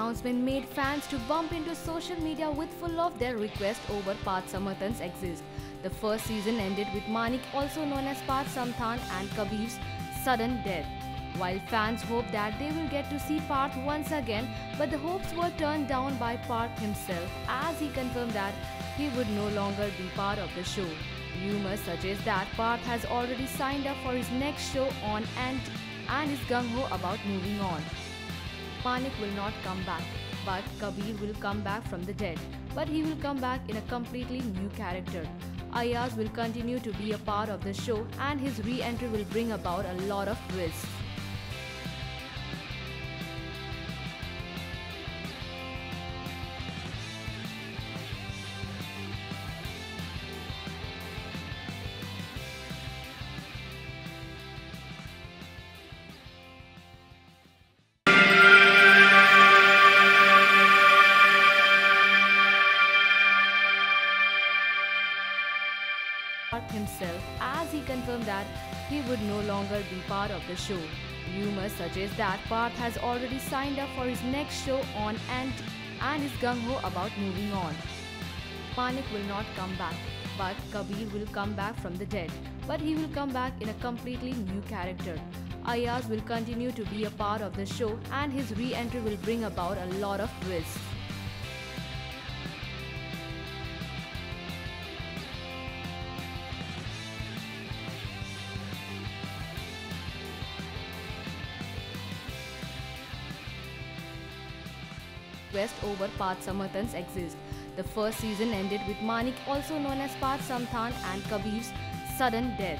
announcement made fans to bump into social media with full of their request over Parth Samarthan's exist. The first season ended with Manik, also known as Parth Samthan, and Kabir's sudden death. While fans hoped that they will get to see Parth once again, but the hopes were turned down by Parth himself as he confirmed that he would no longer be part of the show. Rumors suggest that Parth has already signed up for his next show on and is gung-ho about moving on. Manik will not come back, but Kabir will come back from the dead. But he will come back in a completely new character. Ayaz will continue to be a part of the show, and his re-entry will bring about a lot of twists. Himself as he confirmed that he would no longer be part of the show. Rumors suggest that Parth has already signed up for his next show on and is gung-ho about moving on. Manik will not come back, but Kabir will come back from the dead. But he will come back in a completely new character. Ayaz will continue to be a part of the show, and his re-entry will bring about a lot of twists. Over Parth Samarthan's exist. The first season ended with Manik, also known as Parth Samthan, and Kabir's sudden death.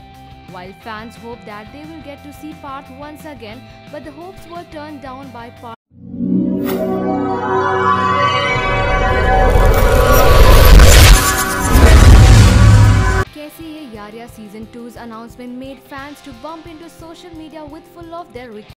While fans hope that they will get to see Parth once again, but the hopes were turned down by Parth. Kaise Ye Yaariyan Season 2's announcement made fans to bump into social media with full of their requests.